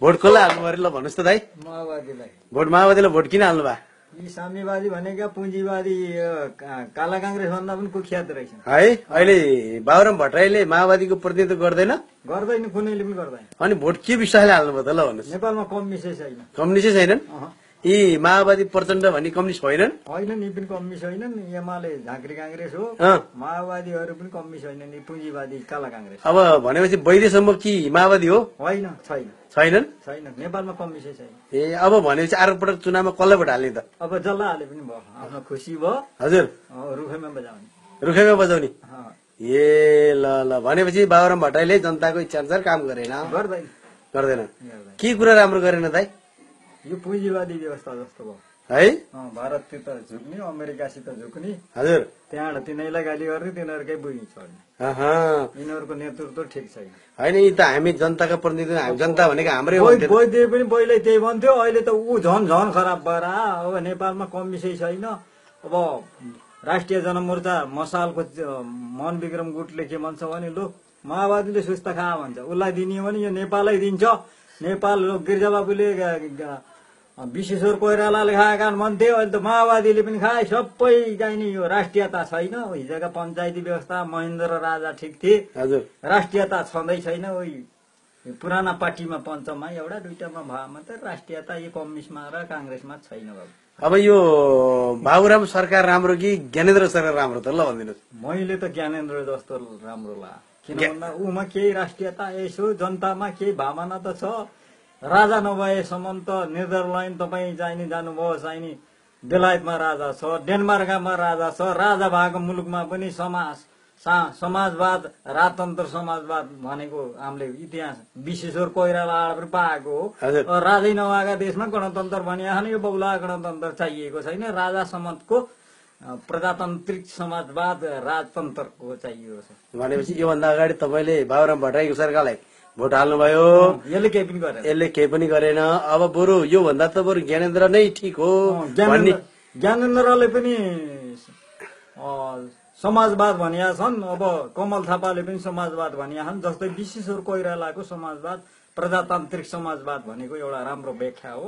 Vote कसलाई हाल्नु पर्यो ल भन्नुहोस् त दाइ। माओवादीलाई। भोट माओवादीलाई भोट किन हाल्नु भयो? यी साम्यवादी भनेका पुँजीवादी काला कांग्रेस भन्दा पनि कुख्यात रहेछ है। अहिले बाबुराम भट्टराईले माओवादीको प्रतिनिधित्व गर्दैन? गर्दैन, कुनैले पनि गर्दैन। अनि भोट के विश्वासले हाल्नुभयो त ल भन्नुहोस्? नेपालमा कम्युनिस्टै छैन। कम्युनिस्टै छैनन्? यी माओवादी प्रचण्ड भन्ने कम्युनिस्ट होइनन्? होइनन्, यी पनि कम्युनिस्ट होइनन्। एमाले झाँक्री कांग्रेस हो। माओवादीहरू पनि कम्युनिस्ट होइनन्, यी पुँजीवादी काला कांग्रेस। अब भनेपछि वैद्यसम्म कि माओवादी हो? होइन, छैन। छैनन्? छैन, नेपालमा कम्युनिस्टै छैन। ए अब भनेपछि अर्को पटक चुनावमा कसलाई भोट हाल्ने त? अब जसलाई हाले पनि भयो, आफ्नो खुसी भयो। हजुर, रुखैमा बजाउने। रुखैमा बजाउने। ए ल ल, भनेपछि बाबुराम भट्टराईले जनताको इच्छा अनुसार काम गरेन? गर्दैन। के कुरा राम्रो गरेन दाइ? यो पुँजीवादी व्यवस्था जस्तो भयो है। भारतसित झुक्ने, अमेरिकासित झुक्ने। हजुर, त्यहाँबाट तिनीलाई गाली गर्ने, तिनीहरूकै बुझ्ने छोड्ने। यिनीहरूको नेतृत्व ठिक छैन। होइन, यी त हामी जनताका प्रतिनिधि, जनता भनेको हाम्रै हो। वैद्य पनि पहिल्यै त्यही भन्थ्यो, अहिले त ऊ झन झन खराब भएर अब नेपालमा कम्युनिस्टै छैन। अब राष्ट्रिय जनमोर्चा मसालको मन विक्रम गुटले के भन्छ भने लु माओवादीले सुस्ता खा भन्छ, उसलाई दिने भने यो नेपालै दिन्छ। नेपाल गिरिजाबाबुले विश्वेश्वर कोइरालाले खाएका भन्थे, अहिले त माओवादीले पनि खाए। सबै चाहिने यो राष्ट्रियता छैन। हिजोका पञ्चायती व्यवस्था महेन्द्र राजा ठिक थिए, राष्ट्रियता छँदै छैन। पुराना पार्टीमा पञ्चमा एउटा दुईटामा भए मात्र राष्ट्रियता यो कम्युनिस्टमा र कांग्रेसमा छैन। अब यो बाबुराम सरकार राम्रो कि ज्ञानेन्द्र सरकार राम्रो त ल भनिदिनुहोस्? मैले त ज्ञानेन्द्र जस्तो राम्रो लाग्यो। किन भन्दा उमा केही राष्ट्रियता, यसो जनतामा केही भावना त छ। राजा नभएसम्म त नेदरल्यान्ड तपाईँ चाहिने जानुभयो, चाहिने बेलायतमा राजा छ, डेनमार्कमा राजा छ। राजा भएको मुलुकमा पनि समाजवाद, राजतन्त्र समाजवाद भनेको हामीले इतिहास विश्वेश्वर कोइरालाबाट पनि पाएको हो। राजै नभएका देशमा गणतन्त्र भनिएको छैन। यो बहुला गणतन्त्र चाहिएको छैन। राजा सम्मको प्रजातान्त्रिक समाजवाद, राजतन्त्रको चाहिएको छ। भनेपछि योभन्दा अगाडि तपाईँले बाबुराम भट्टराईको सरकारलाई भोट हाल्नुभयो, यसले केही पनि गरेन। यसले केही पनि गरेन। अब बरु यो भन्दा त बरु ज्ञानेन्द्र नै ठिक हो। ज्ञानेन्द्रले पनि समाजवाद भनिया छन्। अब कमल थापाले पनि समाजवाद भनिया छन्। जस्तै विश्वेश्वर कोइरालाको समाजवाद, प्रजातान्त्रिक समाजवाद भनेको एउटा राम्रो व्याख्या हो।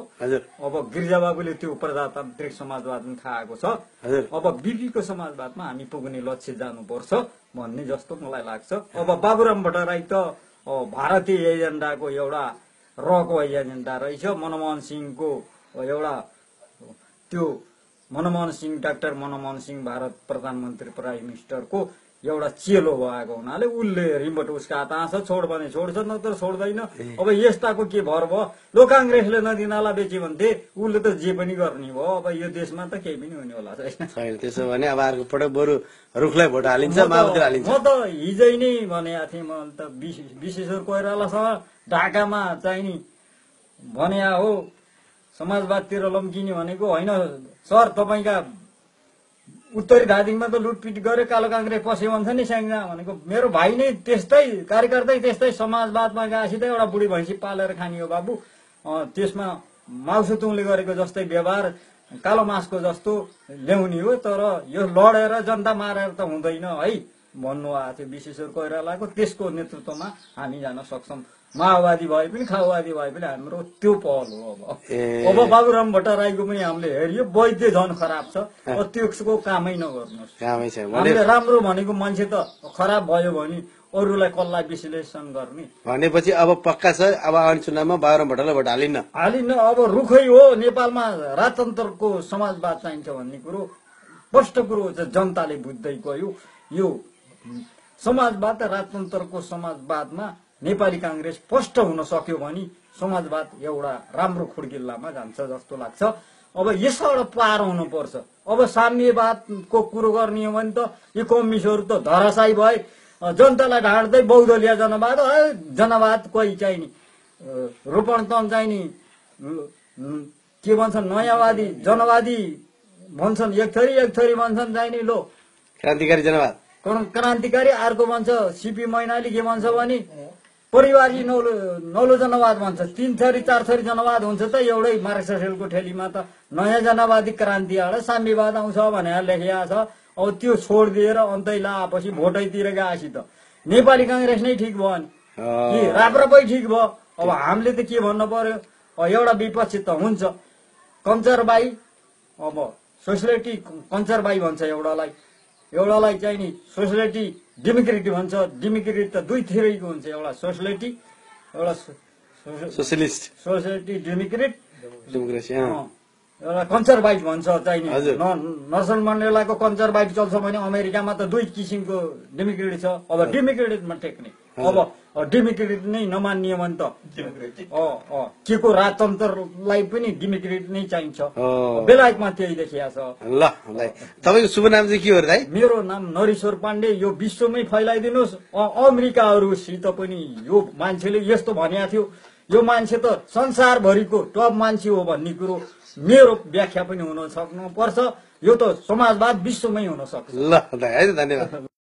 अब गिरिजाबाबुले त्यो प्रजातान्त्रिक समाजवाद पनि खाएको छ। अब बिपीको समाजवादमा हामी पुग्ने लक्ष्य जानुपर्छ भन्ने जस्तो मलाई लाग्छ। अब बाबुराम भट्टराई त भारतीय एजेन्डाको एउटा रको एजेन्डा रहेछ। मनमोहन सिंहको एउटा त्यो मनमोहन सिंह, डाक्टर मनमोहन सिंह भारत प्रधानमन्त्री प्राइम मिनिस्टरको एउटा चेलो भएको हुनाले उसले रिमोट उसका हात आँछ, छोड भने छोड्छ, नत्र छोड्दैन। अब यस्ताको के भर भयो? लो कांग्रेसले नदिनाला बेचे भन्थे, उसले त जे पनि गर्ने भयो। अब यो देशमा त केही पनि हुने होला छैन। त्यसो भने अब अर्को पटक बरु रुखलाई भोट हालिन्छ, माओवादी हालिन्छ। म त हिजै नै भनेको थिएँ, म त विश्वेश्वर कोइरालासँग ढाकामा चाहिने भने हो समाजवादतिर लम्किने भनेको होइन सर। तपाईँका उत्तरी धादिङमा त लुटपिट गरे, कालो कांग्रेस पस्यो भन्छ नि स्याङ्जा भनेको। मेरो भाइ नै त्यस्तै कार्यकर्ता, त्यस्तै समाजवादमा गएपछि त एउटा बुढी भैँसी पालेर खाने हो बाबु। त्यसमा माउसुतुङले गरेको जस्तै व्यवहार, कालो मासको जस्तो ल्याउने हो। तर यो लडेर जनता मारेर त हुँदैन है भन्नुभएको थियो विश्वेश्वर कोइरालाको। त्यसको नेतृत्वमा हामी जान सक्छौँ। माओवादी भए पनि खाओवादी भए पनि हाम्रो त्यो पहल हो। अब बाबुराम भट्टराईको पनि हामीले हेरियो, वैद्य झन खराब छ। अब त्यसको कामै नगर्नुहोस्। हामीले राम्रो भनेको मान्छे त खराब भयो भने अरूलाई कसलाई विश्लेषण गर्ने? भनेपछि अब पक्का छ, अब आउने चुनावमा बाबुराम भट्टराईलाई भोट हालिन्न। अब रुखै हो। नेपालमा राजतन्त्रको समाजवाद चाहिन्छ भन्ने कुरो स्पष्ट कुरो जनताले बुझ्दै गयो। यो समाजवाद, राजतन्त्रको समाजवादमा नेपाली कांग्रेस स्पष्ट हुन सक्यो भने समाजवाद एउटा राम्रो खुड्किल्लामा जान्छ जस्तो लाग्छ। अब यसबाट पार हुनुपर्छ। अब साम्यवादको कुरो गर्ने हो भने त यो कम्युनिस्टहरू त धराशायी भए। जनतालाई ढाड्दै बहुदलीय जनवाद, जनवाद कोही चाहिने रूपन्तन चाहिने के भन्छन् नयाँवादी जनवादी भन्छन्, एक थरी भन्छन् चाहिने लो क्रान्तिकारी जनवाद, क्रान्तिकारी। अर्को भन्छ सीपी मैनाली के भन्छ भने परिवारी नौलो जनवाद भन्छ। 3 थरी 4 थरी जनवाद हुन्छ त एउटै मार्क्सवादको ठेलीमा त नयाँ जनवादी क्रान्ति आएर साम्यवाद आउँछ भनेर लेखिया छ। अब त्यो छोडिदिएर अन्तै लाएपछि भोटैतिर गएपछि त नेपाली कांग्रेस नै ठिक भयो नि, राप्रपै ठिक भयो। अब हामीले त के भन्नु पर्यो, एउटा विपक्षी त हुन्छ कन्जरबाई, अब सोसियलिटी कन्जरबाई भन्छ एउटालाई चाहिँ नि सोसियलिटी डेमोक्रेटिक भन्छ। डेमोक्रेट त दुई थरीको हुन्छ, एउटा सोसियलिटी, एउटा सोसियलिस्ट सोसियलिटी डेमोक्रेसी एउटा कन्जरबाइट भन्छ चाहिँ नि। हजुर। नर्सन मण्डेलाको कन्जरबाइट चल्छ भने अमेरिकामा त दुई किसिमको डेमोक्रेट छ। अब डेमोक्रेटमा टेक्ने, अब डेमोक्रेट नै नमान्ने भने त के को राजतन्त्रलाई पनि डेमोक्रेट नै चाहिन्छ। बेलायतमा त्यही देखिया छ। ल भाइ, तपाईँको शुभ नाम चाहिँ के हो दाइ? मेरो नाम नरेश्वर पाण्डे। यो विश्वमै फैलाइदिनुहोस्। अमेरिकाहरूसित पनि यो मान्छेले यस्तो भनेको थियो, यो मान्छे त संसारभरिको टप मान्छे हो भन्ने कुरो मेरो व्याख्या पनि हुन सक्नुपर्छ। यो त समाजवाद विश्वमै हुन सक्छ। ल दाइ है त, धन्यवाद।